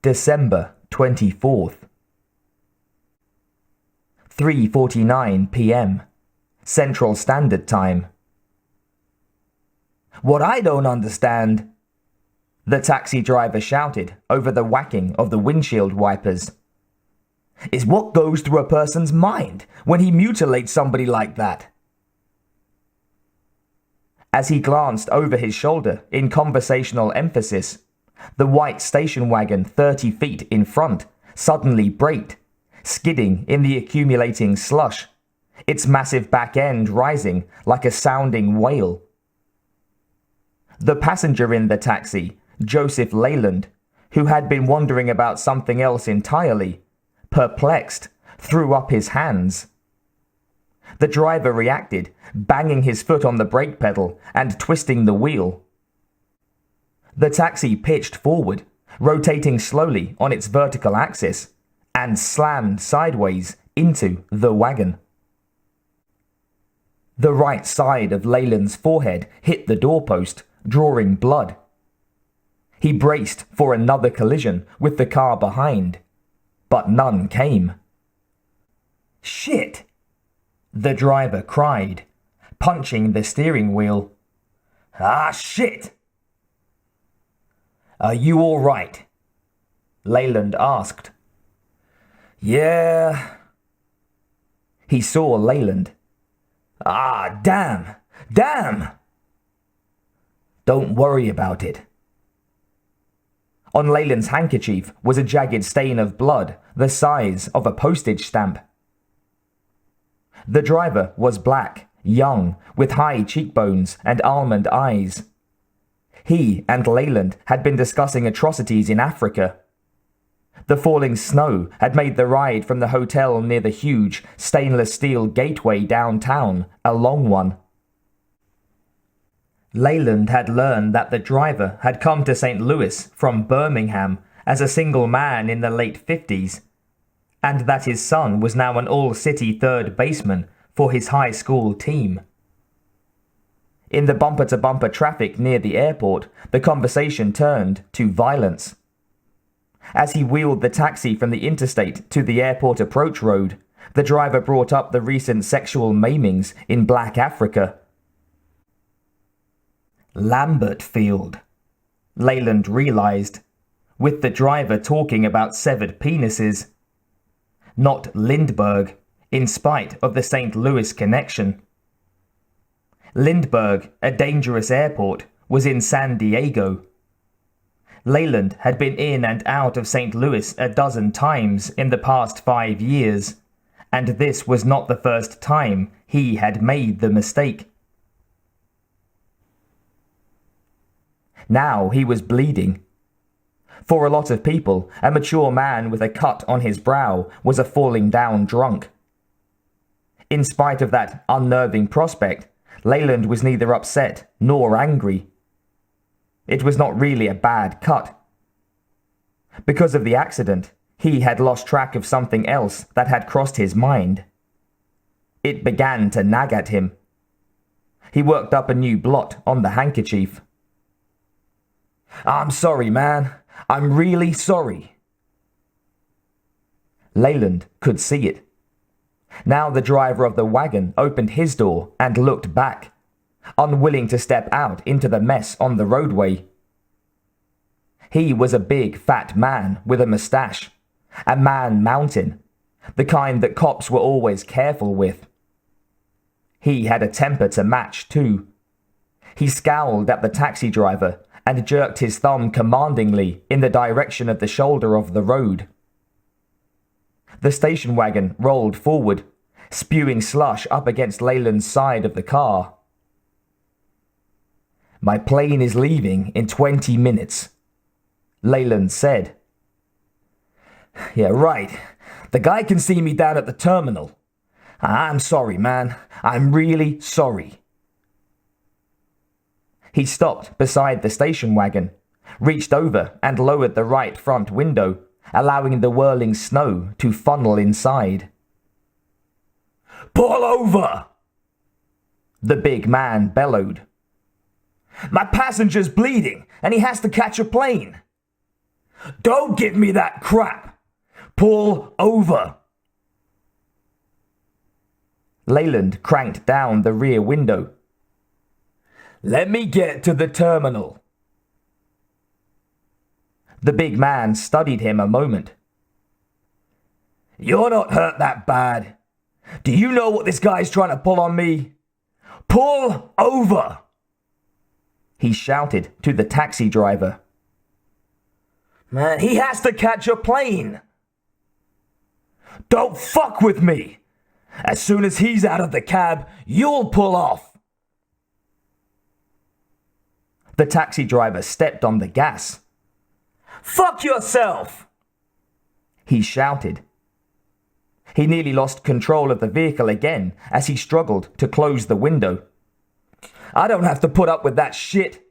December 24th. 3:49 p.m. Central Standard Time. "What I don't understand," the taxi driver shouted over the whacking of the windshield wipers, "is what goes through a person's mind when he mutilates somebody like that." As he glanced over his shoulder in conversational emphasis, the white station wagon 30 feet in front suddenly braked, skidding in the accumulating slush, its massive back end rising like a sounding whale. The passenger in the taxi, Joseph Leland, who had been wondering about something else entirely, perplexed, threw up his hands. The driver reacted, banging his foot on the brake pedal and twisting the wheel. The taxi pitched forward, rotating slowly on its vertical axis, and slammed sideways into the wagon. The right side of Leland's forehead hit the doorpost, drawing blood. He braced for another collision with the car behind, but none came. "Shit!" the driver cried, punching the steering wheel. "Ah, shit!" "Are you all right?" Leland asked. "Yeah." He saw Leland. "Ah, damn! Damn!" "Don't worry about it." On Leland's handkerchief was a jagged stain of blood the size of a postage stamp. The driver was black, young, with high cheekbones and almond eyes. He and Leland had been discussing atrocities in Africa. The falling snow had made the ride from the hotel near the huge stainless steel gateway downtown a long one. Leland had learned that the driver had come to St. Louis from Birmingham as a single man in the late 50s, and that his son was now an all-city third baseman for his high school team. In the bumper-to-bumper traffic near the airport, the conversation turned to violence. As he wheeled the taxi from the interstate to the airport approach road, the driver brought up the recent sexual maimings in Black Africa. Lambert Field, Leland realized, with the driver talking about severed penises. Not Lindbergh, in spite of the St. Louis connection. Lindbergh, a dangerous airport, was in San Diego. Leland had been in and out of St. Louis a dozen times in the past 5 years, and this was not the first time he had made the mistake. Now he was bleeding. For a lot of people, a mature man with a cut on his brow was a falling down drunk. In spite of that unnerving prospect, Leland was neither upset nor angry. It was not really a bad cut. Because of the accident, he had lost track of something else that had crossed his mind. It began to nag at him. He worked up a new blot on the handkerchief. "I'm sorry, man. I'm really sorry." Leland could see it. Now the driver of the wagon opened his door and looked back, unwilling to step out into the mess on the roadway. He was a big, fat man with a mustache, a man mountain, the kind that cops were always careful with. He had a temper to match, too. He scowled at the taxi driver and jerked his thumb commandingly in the direction of the shoulder of the road. The station wagon rolled forward, spewing slush up against Leland's side of the car. "My plane is leaving in 20 minutes, Leland said. "Yeah, right. The guy can see me down at the terminal. I'm sorry, man. I'm really sorry." He stopped beside the station wagon, reached over and lowered the right front window, allowing the whirling snow to funnel inside. "Pull over!" the big man bellowed. "My passenger's bleeding, and he has to catch a plane." Don't give me that crap! Pull over! Leland cranked down the rear window. Let me get to the terminal. The big man studied him a moment. You're not hurt that bad. Do you know what this guy's trying to pull on me? Pull over! He shouted to the taxi driver. Man, he has to catch a plane. Don't fuck with me. As soon as he's out of the cab, you'll pull off. The taxi driver stepped on the gas. Fuck yourself! He shouted. He nearly lost control of the vehicle again as he struggled to close the window. I don't have to put up with that shit.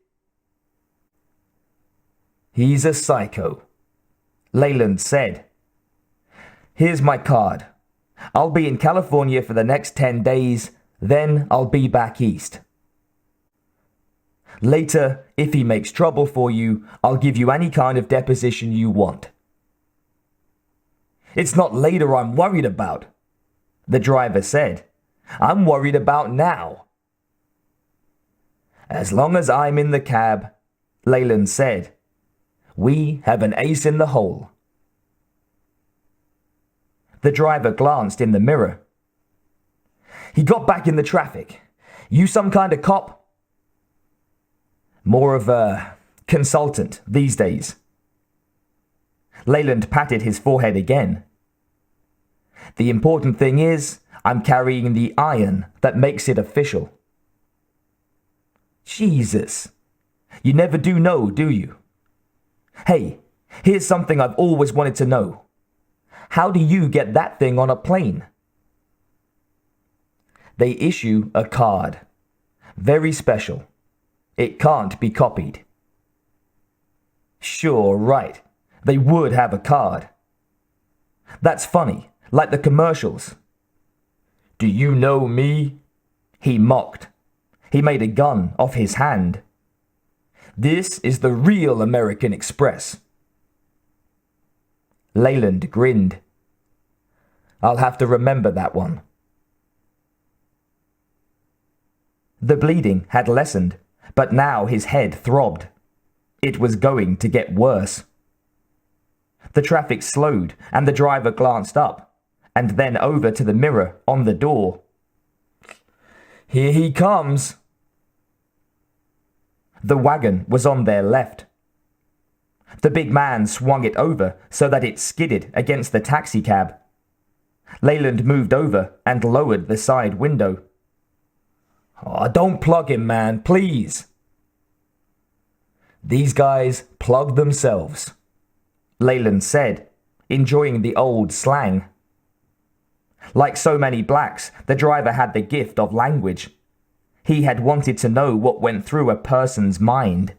He's a psycho, Leland said. Here's my card. I'll be in California for the next 10 days, then I'll be back east. Later, if he makes trouble for you, I'll give you any kind of deposition you want. It's not later I'm worried about, the driver said. I'm worried about now. As long as I'm in the cab, Leland said, we have an ace in the hole. The driver glanced in the mirror. He got back in the traffic. You some kind of cop? More of a consultant these days. Leland patted his forehead again. The important thing is, I'm carrying the iron that makes it official. Jesus. You never do know, do you? Hey, here's something I've always wanted to know. How do you get that thing on a plane? They issue a card. Very special. It can't be copied. Sure, right. They would have a card. That's funny, like the commercials. Do you know me? He mocked. He made a gun off his hand. This is the real American Express. Leland grinned. I'll have to remember that one. The bleeding had lessened, but now his head throbbed. It was going to get worse. The traffic slowed and the driver glanced up, and then over to the mirror on the door. Here he comes. The wagon was on their left. The big man swung it over so that it skidded against the taxicab. Leland moved over and lowered the side window. Oh, don't plug him, man, please. These guys plug themselves, Leland said, enjoying the old slang. Like so many blacks, the driver had the gift of language. He had wanted to know what went through a person's mind.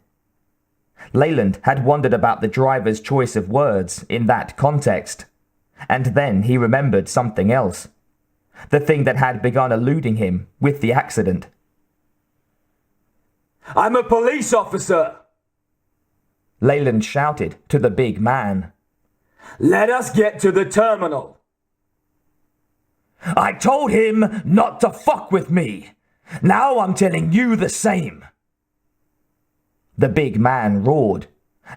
Leland had wondered about the driver's choice of words in that context. And then he remembered something else. The thing that had begun eluding him with the accident. I'm a police officer! Leland shouted to the big man. Let us get to the terminal. I told him not to fuck with me. Now I'm telling you the same. The big man roared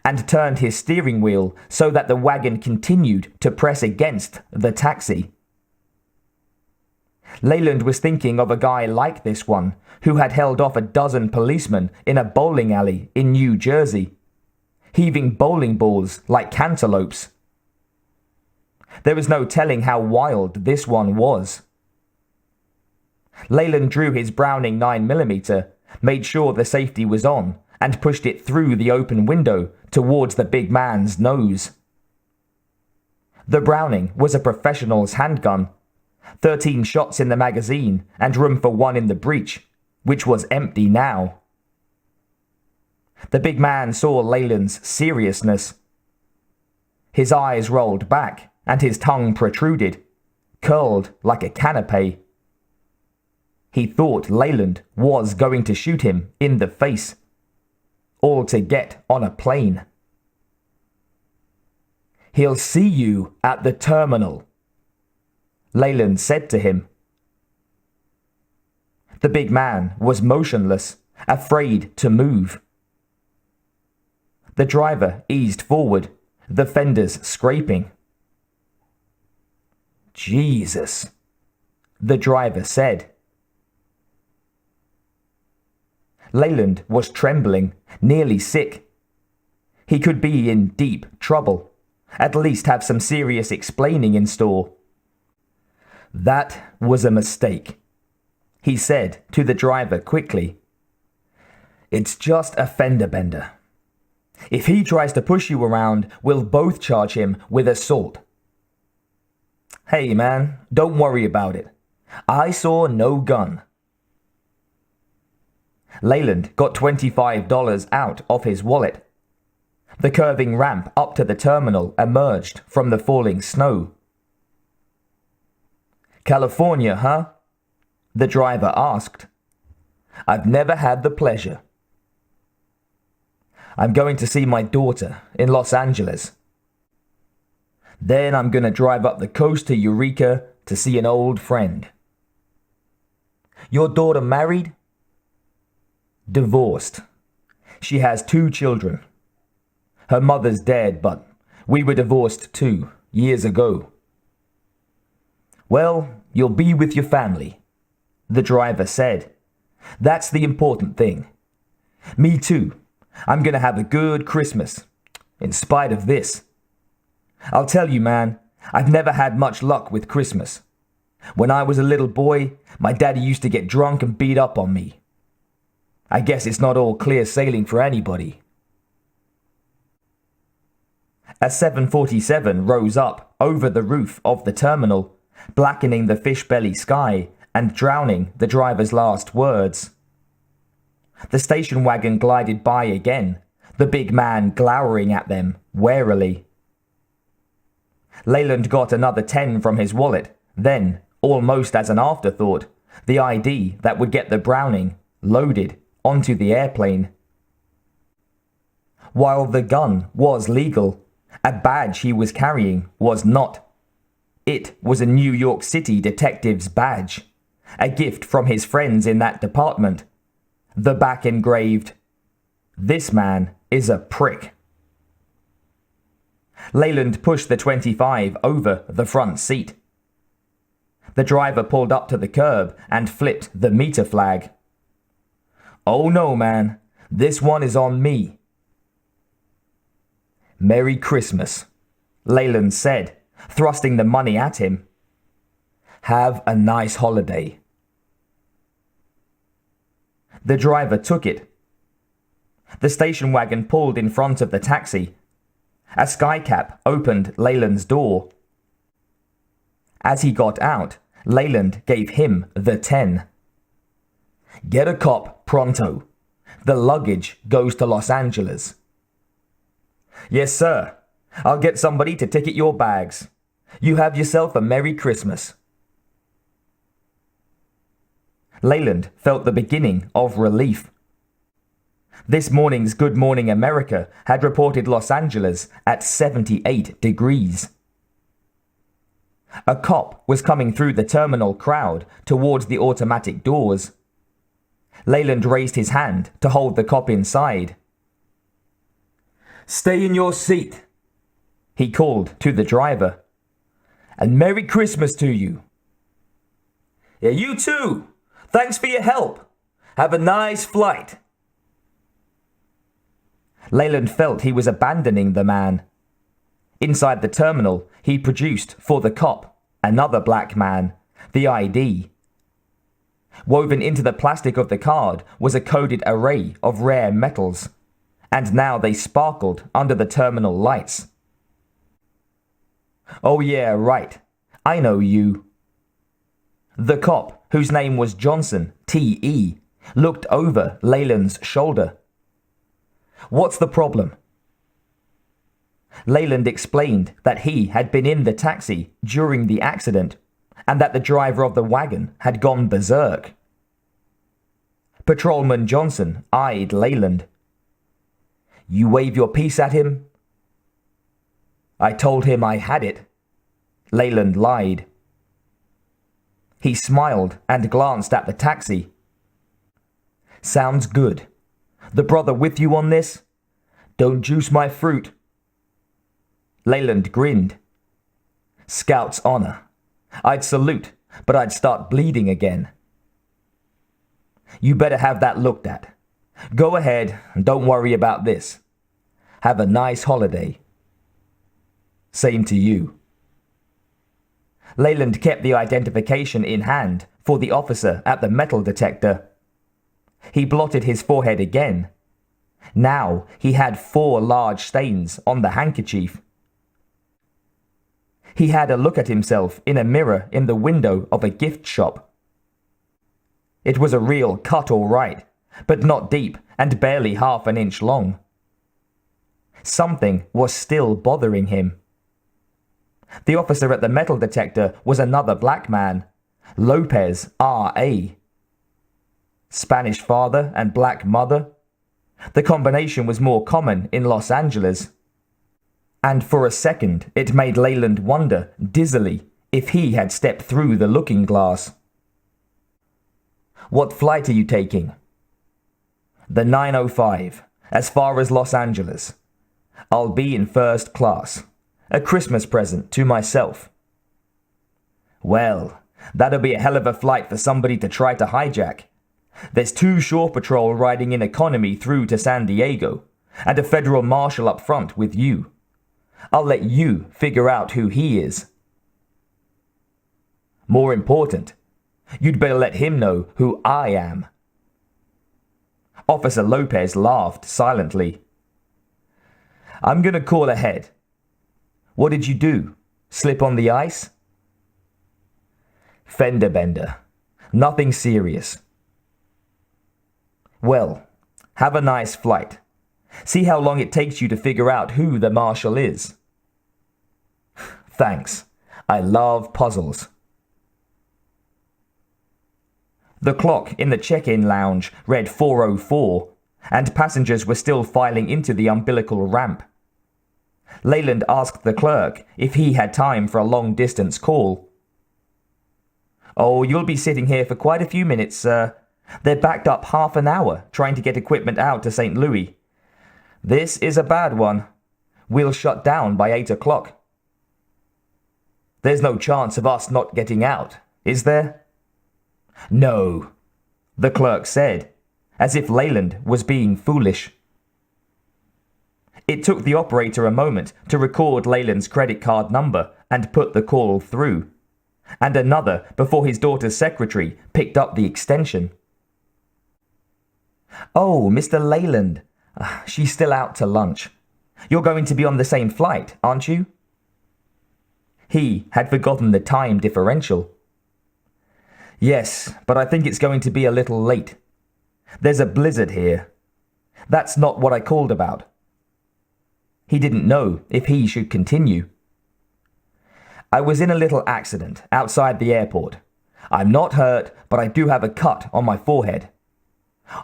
and turned his steering wheel so that the wagon continued to press against the taxi. Leland was thinking of a guy like this one who had held off a dozen policemen in a bowling alley in New Jersey, heaving bowling balls like cantaloupes. There was no telling how wild this one was. Leland drew his Browning 9mm, made sure the safety was on, and pushed it through the open window towards the big man's nose. The Browning was a professional's handgun, 13 shots in the magazine and room for one in the breech, which was empty now. The big man saw Leland's seriousness. His eyes rolled back and his tongue protruded, curled like a canapé. He thought Leland was going to shoot him in the face. All to get on a plane. He'll see you at the terminal, Leland said to him. The big man was motionless, afraid to move. The driver eased forward, the fenders scraping. Jesus, the driver said. Leland was trembling, nearly sick. He could be in deep trouble, at least have some serious explaining in store. That was a mistake, he said to the driver quickly. It's just a fender bender. If he tries to push you around, we'll both charge him with assault. Hey man, don't worry about it. I saw no gun. Leland got $25 out of his wallet. The curving ramp up to the terminal emerged from the falling snow. California, huh? The driver asked. I've never had the pleasure. I'm going to see my daughter in Los Angeles. Then I'm going to drive up the coast to Eureka to see an old friend. Your daughter married? Divorced. She has 2 children. Her mother's dead, but we were divorced too, years ago. Well, you'll be with your family, the driver said. That's the important thing. Me too. I'm going to have a good Christmas, in spite of this. I'll tell you, man, I've never had much luck with Christmas. When I was a little boy, my daddy used to get drunk and beat up on me. I guess it's not all clear sailing for anybody. A 747 rose up over the roof of the terminal, blackening the fish-belly sky and drowning the driver's last words. The station wagon glided by again, the big man glowering at them warily. Leland got another 10 from his wallet, then, almost as an afterthought, the ID that would get the Browning loaded onto the airplane. While the gun was legal, a badge he was carrying was not. It was a New York City detective's badge, a gift from his friends in that department. The back engraved, "This man is a prick." Leland pushed the 25 over the front seat. The driver pulled up to the curb and flipped the meter flag. Oh no, man, this one is on me. Merry Christmas, Leland said, thrusting the money at him. Have a nice holiday. The driver took it. The station wagon pulled in front of the taxi. A skycap opened Leland's door. As he got out, Leland gave him the 10. Get a cop pronto. The luggage goes to Los Angeles. Yes, sir. I'll get somebody to ticket your bags. You have yourself a Merry Christmas. Leland felt the beginning of relief. This morning's Good Morning America had reported Los Angeles at 78 degrees. A cop was coming through the terminal crowd towards the automatic doors. Leland raised his hand to hold the cop inside. Stay in your seat, he called to the driver. And Merry Christmas to you. Yeah, you too. Thanks for your help. Have a nice flight. Leland felt he was abandoning the man. Inside the terminal, he produced for the cop, another black man, the ID. Woven into the plastic of the card was a coded array of rare metals, and now they sparkled under the terminal lights. Oh yeah, right. I know you. The cop, whose name was Johnson, T.E., looked over Leland's shoulder. What's the problem? Leland explained that he had been in the taxi during the accident and that the driver of the wagon had gone berserk. Patrolman Johnson eyed Leland. You wave your piece at him? I told him I had it. Leland lied. He smiled and glanced at the taxi. Sounds good. The brother with you on this? Don't juice my fruit. Leland grinned. Scout's honor. I'd salute, but I'd start bleeding again. You better have that looked at. Go ahead and don't worry about this. Have a nice holiday. Same to you. Leland kept the identification in hand for the officer at the metal detector. He blotted his forehead again. Now he had 4 large stains on the handkerchief. He had a look at himself in a mirror in the window of a gift shop. It was a real cut all right, but not deep and barely half an inch long. Something was still bothering him. The officer at the metal detector was another black man, Lopez R.A. Spanish father and black mother. The combination was more common in Los Angeles. And for a second it made Leland wonder, dizzily, if he had stepped through the looking glass. What flight are you taking? The 9:05, as far as Los Angeles. I'll be in first class. A Christmas present to myself. Well, that'll be a hell of a flight for somebody to try to hijack. There's 2 shore patrol riding in economy through to San Diego, and a federal marshal up front with you. I'll let you figure out who he is. More important, you'd better let him know who I am. Officer Lopez laughed silently. I'm gonna call ahead. What did you do? Slip on the ice? Fender bender. Nothing serious. Well, have a nice flight. See how long it takes you to figure out who the marshal is. Thanks. I love puzzles. The clock in the check-in lounge read 4:04, and passengers were still filing into the umbilical ramp. Leland asked the clerk if he had time for a long-distance call. Oh, you'll be sitting here for quite a few minutes, sir. They're backed up half an hour trying to get equipment out to St. Louis. This is a bad one. We'll shut down by 8 o'clock. There's no chance of us not getting out, is there? No, the clerk said, as if Leland was being foolish. It took the operator a moment to record Leland's credit card number and put the call through, and another before his daughter's secretary picked up the extension. Oh, Mr. Leland. She's still out to lunch. You're going to be on the same flight, aren't you? He had forgotten the time differential. Yes, but I think it's going to be a little late. There's a blizzard here. That's not what I called about. He didn't know if he should continue. I was in a little accident outside the airport. I'm not hurt, but I do have a cut on my forehead.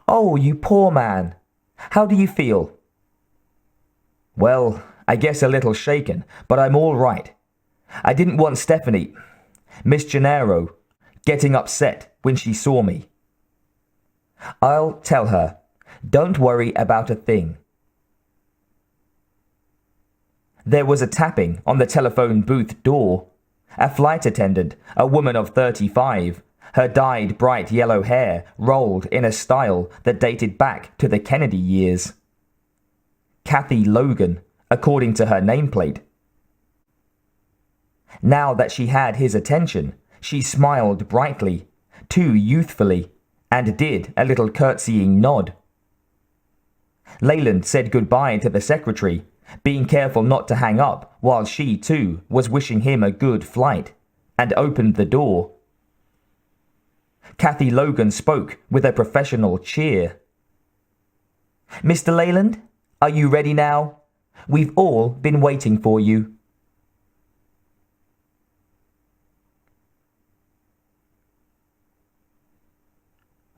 Oh, you poor man. How do you feel? Well, I guess a little shaken, but I'm all right. I didn't want Stephanie, Miss Gennaro, getting upset when she saw me. I'll tell her. Don't worry about a thing. There was a tapping on the telephone booth door. A flight attendant, a woman of 35, her dyed bright yellow hair rolled in a style that dated back to the Kennedy years. Kathy Logan, according to her nameplate. Now that she had his attention, she smiled brightly, too youthfully, and did a little curtsying nod. Leland said goodbye to the secretary, being careful not to hang up while she, too, was wishing him a good flight, and opened the door. Kathy Logan spoke with a professional cheer. Mr. Leland, are you ready now? We've all been waiting for you.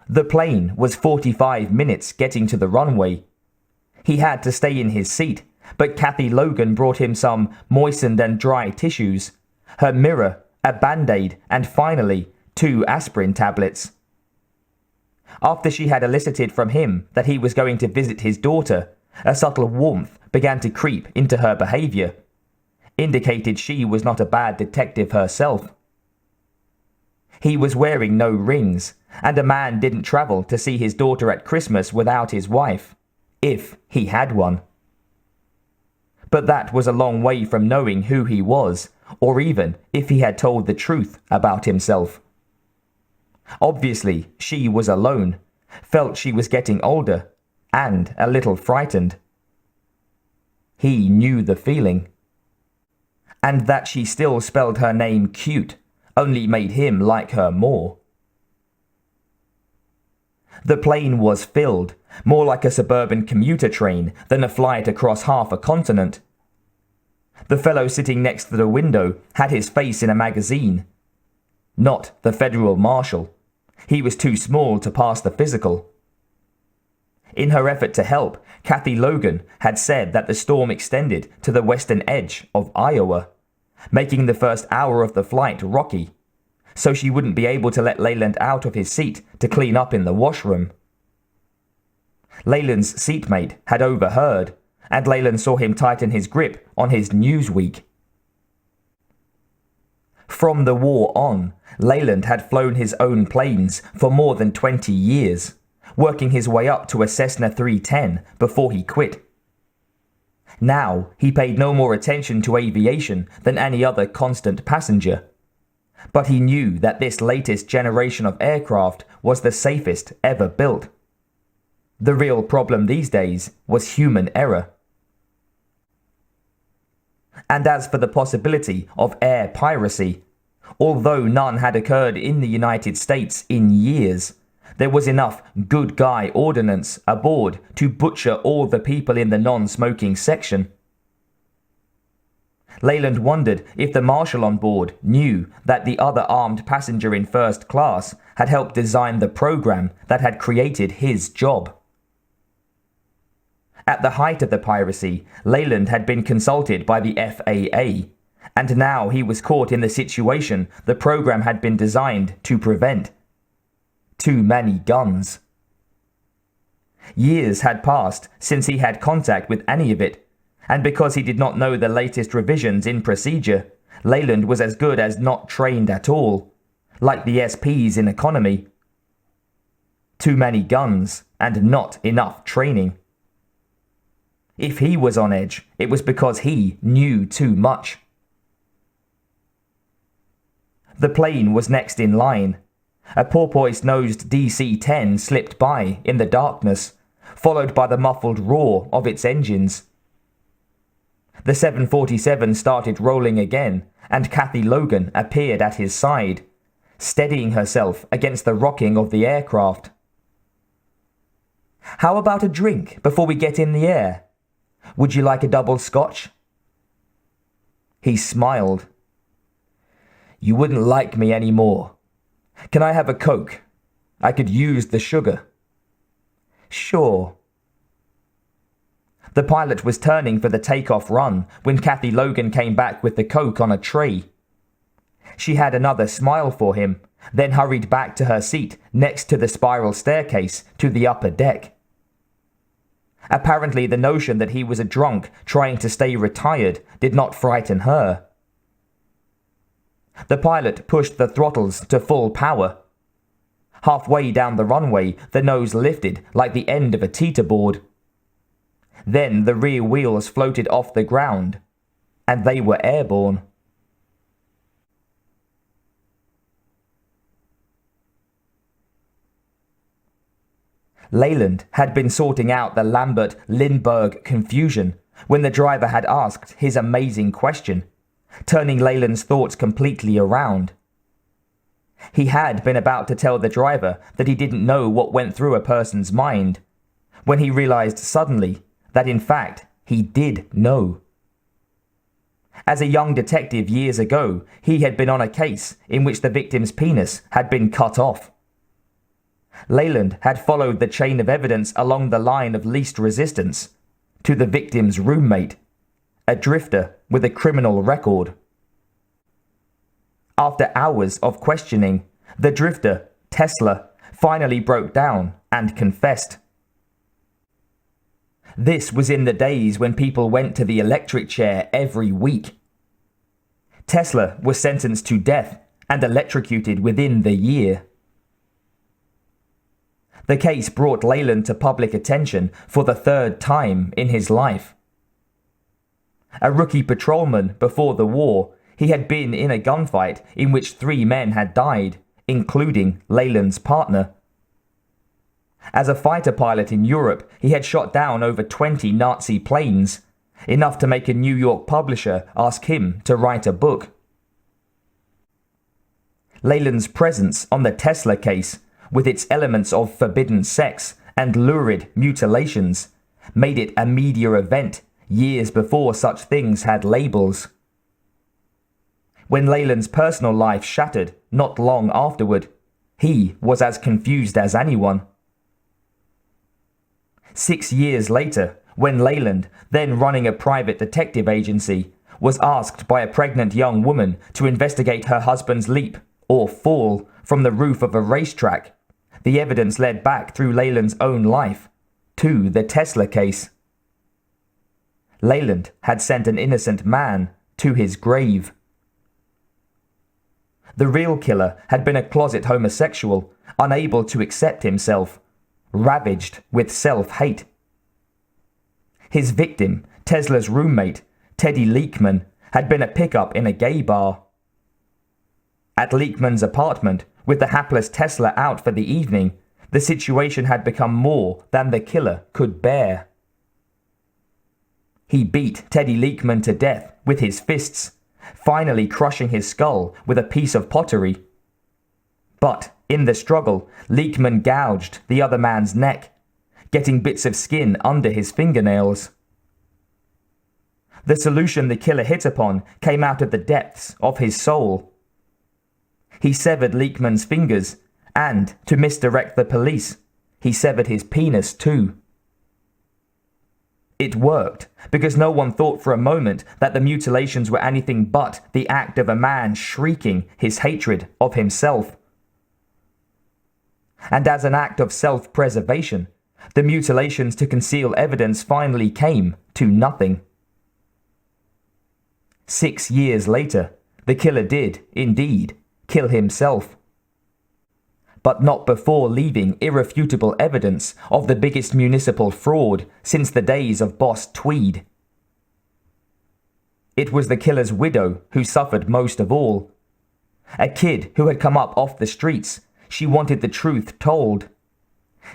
The plane was 45 minutes getting to the runway. He had to stay in his seat, but Kathy Logan brought him some moistened and dry tissues, her mirror, a band-aid, and finally, 2 aspirin tablets. After she had elicited from him that he was going to visit his daughter, a subtle warmth began to creep into her behavior, indicated she was not a bad detective herself. He was wearing no rings, and a man didn't travel to see his daughter at Christmas without his wife, if he had one. But that was a long way from knowing who he was, or even if he had told the truth about himself. Obviously, she was alone, felt she was getting older, and a little frightened. He knew the feeling. And that she still spelled her name cute only made him like her more. The plane was filled, more like a suburban commuter train than a flight across half a continent. The fellow sitting next to the window had his face in a magazine. Not the federal marshal. He was too small to pass the physical. In her effort to help, Kathy Logan had said that the storm extended to the western edge of Iowa, making the first hour of the flight rocky, so she wouldn't be able to let Leland out of his seat to clean up in the washroom. Leland's seatmate had overheard, and Leland saw him tighten his grip on his Newsweek. From the war on, Leland had flown his own planes for more than 20 years, working his way up to a Cessna 310 before he quit. Now, he paid no more attention to aviation than any other constant passenger. But he knew that this latest generation of aircraft was the safest ever built. The real problem these days was human error. And as for the possibility of air piracy, although none had occurred in the United States in years, there was enough good guy ordnance aboard to butcher all the people in the non-smoking section. Leland wondered if the marshal on board knew that the other armed passenger in first class had helped design the program that had created his job. At the height of the piracy, Leland had been consulted by the FAA, and now he was caught in the situation the program had been designed to prevent. Too many guns. Years had passed since he had contact with any of it, and because he did not know the latest revisions in procedure, Leland was as good as not trained at all, like the SPs in economy. Too many guns and not enough training. If he was on edge, it was because he knew too much. The plane was next in line. A porpoise-nosed DC-10 slipped by in the darkness, followed by the muffled roar of its engines. The 747 started rolling again, and Kathy Logan appeared at his side, steadying herself against the rocking of the aircraft. "How about a drink before we get in the air? Would you like a double scotch?" He smiled. "You wouldn't like me anymore. Can I have a Coke? I could use the sugar." "Sure." The pilot was turning for the takeoff run when Kathy Logan came back with the Coke on a tray. She had another smile for him, then hurried back to her seat next to the spiral staircase to the upper deck. Apparently the notion that he was a drunk trying to stay retired did not frighten her. The pilot pushed the throttles to full power. Halfway down the runway, the nose lifted like the end of a teeterboard. Then the rear wheels floated off the ground, and they were airborne. Leland had been sorting out the Lambert-Lindbergh confusion when the driver had asked his amazing question, turning Leland's thoughts completely around. He had been about to tell the driver that he didn't know what went through a person's mind, when he realized suddenly that in fact he did know. As a young detective years ago, he had been on a case in which the victim's penis had been cut off. Leland had followed the chain of evidence along the line of least resistance, to the victim's roommate, a drifter with a criminal record. After hours of questioning, the drifter, Tesla, finally broke down and confessed. This was in the days when people went to the electric chair every week. Tesla was sentenced to death and electrocuted within the year. The case brought Leland to public attention for the third time in his life. A rookie patrolman before the war, he had been in a gunfight in which 3 men had died, including Leland's partner. As a fighter pilot in Europe, he had shot down over 20 Nazi planes, enough to make a New York publisher ask him to write a book. Leland's presence on the Tesla case, with its elements of forbidden sex and lurid mutilations, made it a media event years before such things had labels. When Leland's personal life shattered not long afterward, he was as confused as anyone. 6 years later, when Leland, then running a private detective agency, was asked by a pregnant young woman to investigate her husband's leap, or fall, from the roof of a racetrack, the evidence led back through Leland's own life to the Tesla case. Leland had sent an innocent man to his grave. The real killer had been a closet homosexual, unable to accept himself, ravaged with self-hate. His victim, Tesla's roommate, Teddy Leekman, had been a pickup in a gay bar. At Leekman's apartment, with the hapless Tesla out for the evening, the situation had become more than the killer could bear. He beat Teddy Leekman to death with his fists, finally crushing his skull with a piece of pottery. But in the struggle, Leekman gouged the other man's neck, getting bits of skin under his fingernails. The solution the killer hit upon came out of the depths of his soul. He severed Leekman's fingers, and, to misdirect the police, he severed his penis too. It worked, because no one thought for a moment that the mutilations were anything but the act of a man shrieking his hatred of himself. And as an act of self-preservation, the mutilations to conceal evidence finally came to nothing. 6 years later, the killer did, indeed, kill himself. But not before leaving irrefutable evidence of the biggest municipal fraud since the days of Boss Tweed. It was the killer's widow who suffered most of all. A kid who had come up off the streets, she wanted the truth told.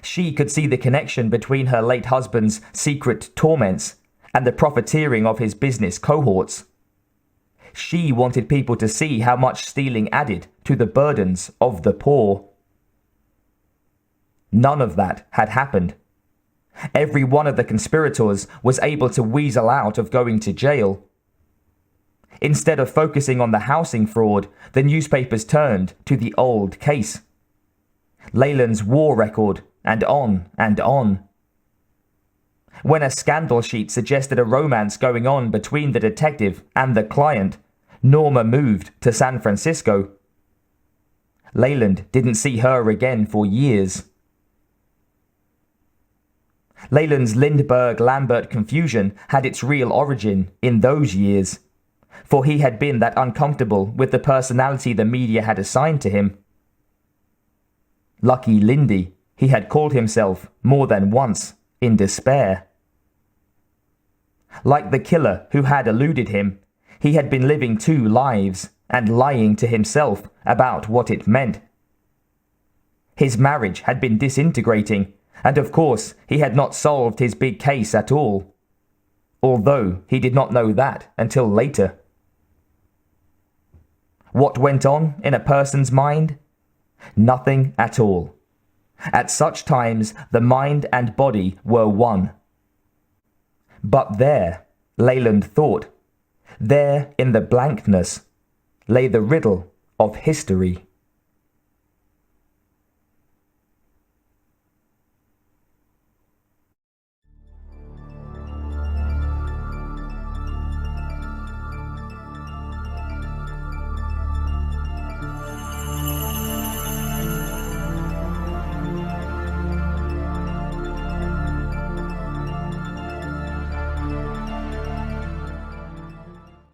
She could see the connection between her late husband's secret torments and the profiteering of his business cohorts. She wanted people to see how much stealing added to the burdens of the poor. None of that had happened. Every one of the conspirators was able to weasel out of going to jail. Instead of focusing on the housing fraud, the newspapers turned to the old case. Leland's war record, and on and on. When a scandal sheet suggested a romance going on between the detective and the client, Norma moved to San Francisco. Leland didn't see her again for years. Leland's Lindbergh-Lambert confusion had its real origin in those years, for he had been that uncomfortable with the personality the media had assigned to him. Lucky Lindy, he had called himself more than once in despair. Like the killer who had eluded him, he had been living 2 lives and lying to himself about what it meant. His marriage had been disintegrating, and of course he had not solved his big case at all, although he did not know that until later. What went on in a person's mind? Nothing at all. At such times, the mind and body were one. But there, Leland thought, there in the blankness, lay the riddle of history.